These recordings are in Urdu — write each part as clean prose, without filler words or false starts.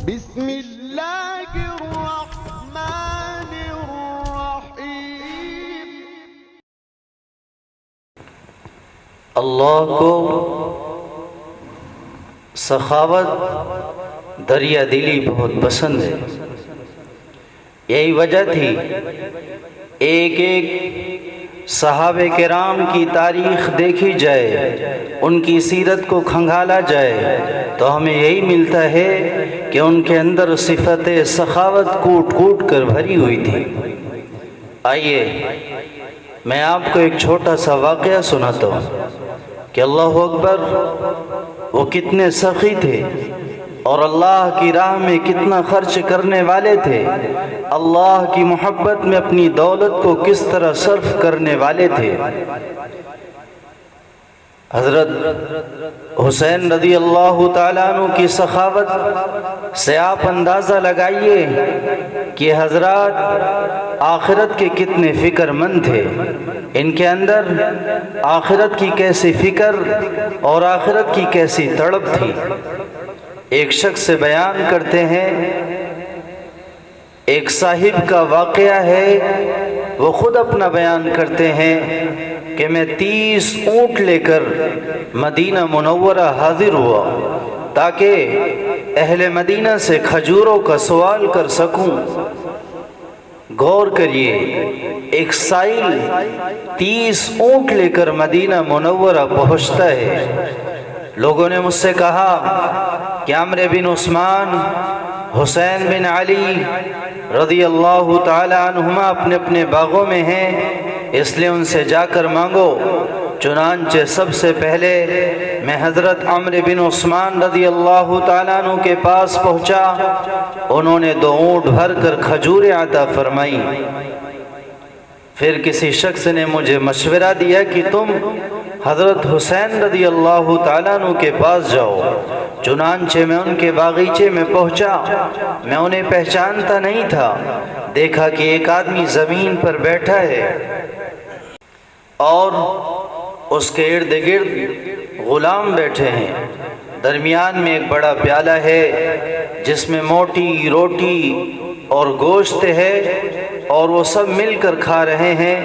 بسم اللہ الرحمن الرحیم۔ اللہ کو سخاوت دریا دلی بہت پسند ہے۔ یہی وجہ تھی ایک ایک صحابہ کرام کی تاریخ دیکھی جائے، ان کی سیرت کو کھنگالا جائے تو ہمیں یہی ملتا ہے کہ ان کے اندر صفت سخاوت کوٹ کوٹ کر بھری ہوئی تھی۔ آئیے میں آپ کو ایک چھوٹا سا واقعہ سناتا ہوں کہ اللہ اکبر وہ کتنے سخی تھے اور اللہ کی راہ میں کتنا خرچ کرنے والے تھے، اللہ کی محبت میں اپنی دولت کو کس طرح صرف کرنے والے تھے۔ حضرت حسین رضی اللہ تعالیٰ عنہ کی سخاوت سے آپ اندازہ لگائیے کہ حضرات آخرت کے کتنے فکر مند تھے، ان کے اندر آخرت کی کیسی فکر اور آخرت کی کیسی تڑپ تھی۔ ایک شخص سے بیان کرتے ہیں، ایک صاحب کا واقعہ ہے، وہ خود اپنا بیان کرتے ہیں کہ میں 30 اونٹ لے کر مدینہ منورہ حاضر ہوا تاکہ اہل مدینہ سے کھجوروں کا سوال کر سکوں۔ غور کریے، ایک سائل 30 اونٹ لے کر مدینہ منورہ پہنچتا ہے۔ لوگوں نے مجھ سے کہا کہ عمرو بن عثمان، حسین بن علی رضی اللہ تعالی عنہما اپنے اپنے باغوں میں ہیں، اس لیے ان سے جا کر مانگو۔ چنانچہ سب سے پہلے میں حضرت عمرو بن عثمان رضی اللہ تعالیٰ عنہ کے پاس پہنچا، انہوں نے 2 اونٹ بھر کر کھجوریں عطا فرمائیں۔ پھر کسی شخص نے مجھے مشورہ دیا کہ تم حضرت حسین رضی اللہ تعالیٰ عنہ کے پاس جاؤ۔ چنانچہ میں ان کے باغیچے میں پہنچا، میں انہیں پہچانتا نہیں تھا، دیکھا کہ ایک آدمی زمین پر بیٹھا ہے اور اس کے ارد گرد غلام بیٹھے ہیں۔ درمیان میں ایک بڑا پیالہ ہے جس میں موٹی روٹی اور گوشت ہے اور وہ سب مل کر کھا رہے ہیں۔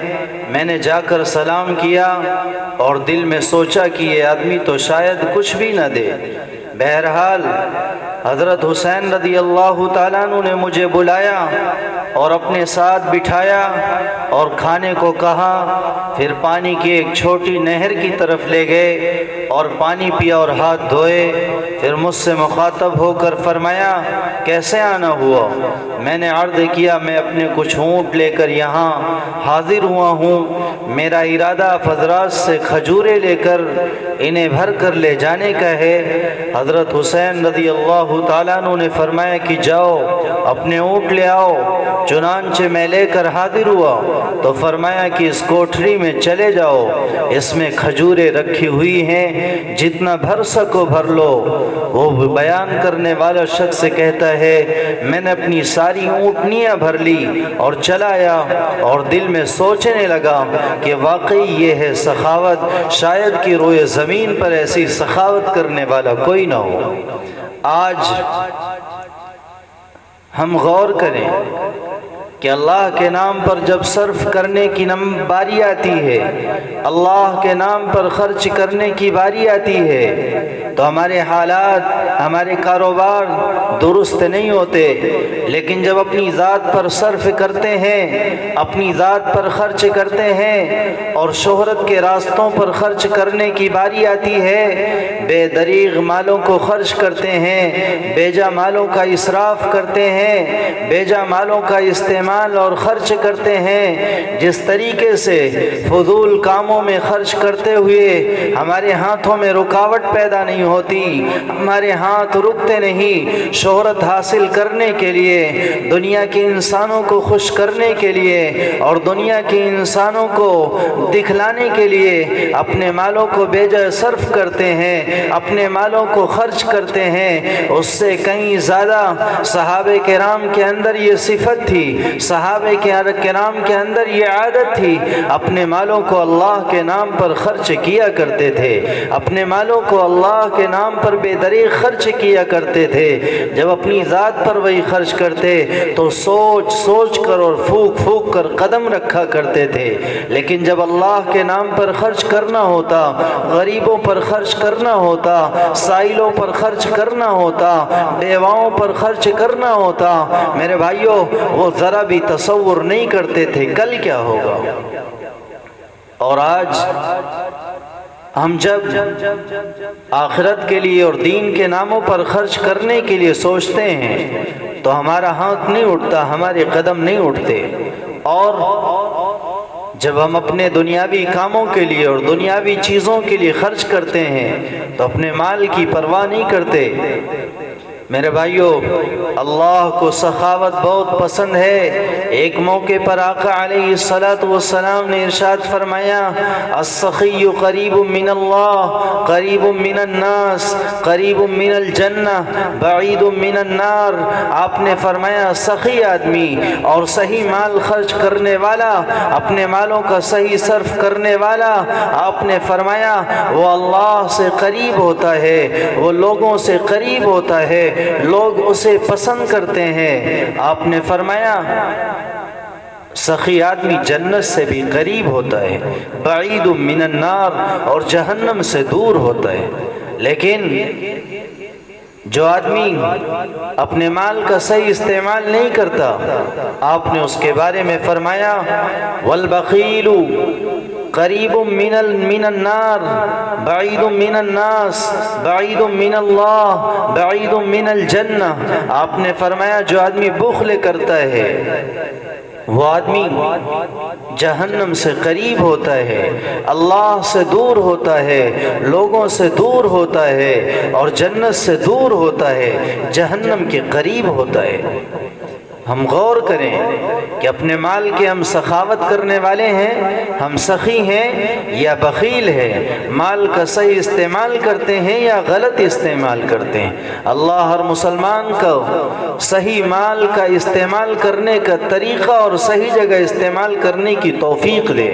میں نے جا کر سلام کیا اور دل میں سوچا کہ یہ آدمی تو شاید کچھ بھی نہ دے۔ بہرحال حضرت حسین رضی اللہ تعالیٰ عنہ نے مجھے بلایا اور اپنے ساتھ بٹھایا اور کھانے کو کہا۔ پھر پانی کی ایک چھوٹی نہر کی طرف لے گئے اور پانی پیا اور ہاتھ دھوئے۔ پھر مجھ سے مخاطب ہو کر فرمایا، کیسے آنا ہوا؟ میں نے عرض کیا، میں اپنے کچھ اونٹ لے کر یہاں حاضر ہوا ہوں، میرا ارادہ حضرات سے کھجوریں لے کر انہیں بھر کر لے جانے کا ہے۔ حضرت حسین رضی اللہ تعالیٰ عنہ نے فرمایا کہ جاؤ اپنے اونٹ لے آؤ۔ چنانچہ میں لے کر حاضر ہوا تو فرمایا کہ اس کوٹھری میں چلے جاؤ، اس میں کھجوریں رکھی ہوئی ہیں، جتنا بھر سکو بھر لو۔ وہ بیان کرنے والا شخص کہتا ہے، میں نے اپنی ساری اونٹنیاں بھر لی اور چلا آیا اور دل میں سوچنے لگا کہ واقعی یہ ہے سخاوت، شاید کہ روئے زمین پر ایسی سخاوت کرنے والا کوئی نہ ہو۔ آج ہم غور کریں کہ اللہ کے نام پر جب صرف کرنے کی باری آتی ہے، اللہ کے نام پر خرچ کرنے کی باری آتی ہے تو ہمارے حالات، ہمارے کاروبار درست نہیں ہوتے، لیکن جب اپنی ذات پر صرف کرتے ہیں، اپنی ذات پر خرچ کرتے ہیں اور شہرت کے راستوں پر خرچ کرنے کی باری آتی ہے، بے دریغ مالوں کو خرچ کرتے ہیں، بیجا مالوں کا اسراف کرتے ہیں، بیجا مالوں کا استعمال اور خرچ کرتے ہیں۔ جس طریقے سے فضول کاموں میں خرچ کرتے ہوئے ہمارے ہاتھوں میں رکاوٹ پیدا نہیں ہوتی، ہمارے ہاتھ رکتے نہیں شہرت حاصل کرنے کے لیے، دنیا کے انسانوں کو خوش کرنے کے لیے اور دنیا کے انسانوں کو دکھلانے کے لیے اپنے مالوں کو بیجا صرف کرتے ہیں، اپنے مالوں کو خرچ کرتے ہیں۔ اس سے کہیں زیادہ صحابہ کرام کے اندر یہ صفت تھی، صحابہ کرام کے اندر یہ عادت تھی، اپنے مالوں کو اللہ کے نام پر خرچ کیا کرتے تھے، اپنے مالوں کو اللہ کے نام پر بے دریغ خرچ کیا کرتے تھے، جب اپنی ذات پر وہی خرچ کرتے تو سوچ سوچ کر اور پھونک پھونک کر قدم رکھا کرتے تھے، لیکن جب اللہ کے نام پر خرچ کرنا ہوتا، غریبوں پر خرچ کرنا ہوتا، سائلوں پر خرچ کرنا ہوتا، بیواؤں پر خرچ کرنا ہوتا، میرے بھائیوں وہ ذرا بھی تصور نہیں کرتے تھے کل کیا ہوگا۔ اور آج ہم جب آخرت کے لیے اور دین کے ناموں پر خرچ کرنے کے لیے سوچتے ہیں تو ہمارا ہاتھ نہیں اٹھتا، ہمارے قدم نہیں اٹھتے، اور جب ہم اپنے دنیاوی کاموں کے لیے اور دنیاوی چیزوں کے لیے خرچ کرتے ہیں تو اپنے مال کی پرواہ نہیں کرتے۔ میرے بھائیوں، اللہ کو سخاوت بہت پسند ہے۔ ایک موقع پر آقا علیہ السلام نے ارشاد فرمایا، السخی قریب من اللہ، قریب من الناس، قریب من الجنہ، بعید من النار۔ آپ نے فرمایا سخی آدمی اور صحیح مال خرچ کرنے والا، اپنے مالوں کا صحیح صرف کرنے والا، آپ نے فرمایا وہ اللہ سے قریب ہوتا ہے، وہ لوگوں سے قریب ہوتا ہے، لوگ اسے پسند کرتے ہیں۔ آپ نے فرمایا سخی آدمی جنت سے بھی قریب ہوتا ہے، بعید من النار، اور جہنم سے دور ہوتا ہے۔ لیکن جو آدمی اپنے مال کا صحیح استعمال نہیں کرتا، آپ نے اس کے بارے میں فرمایا والبخیل قریب من النار، بعید من الناس، بعید من اللہ، بعید من الجنہ۔ آپ نے فرمایا جو آدمی بخل کرتا ہے وہ آدمی جہنم سے قریب ہوتا ہے، اللہ سے دور ہوتا ہے، لوگوں سے دور ہوتا ہے، اور جنت سے دور ہوتا ہے، جہنم کے قریب ہوتا ہے۔ ہم غور کریں کہ اپنے مال کے ہم سخاوت کرنے والے ہیں، ہم سخی ہیں یا بخیل ہیں، مال کا صحیح استعمال کرتے ہیں یا غلط استعمال کرتے ہیں۔ اللہ ہر مسلمان کو صحیح مال کا استعمال کرنے کا طریقہ اور صحیح جگہ استعمال کرنے کی توفیق دے۔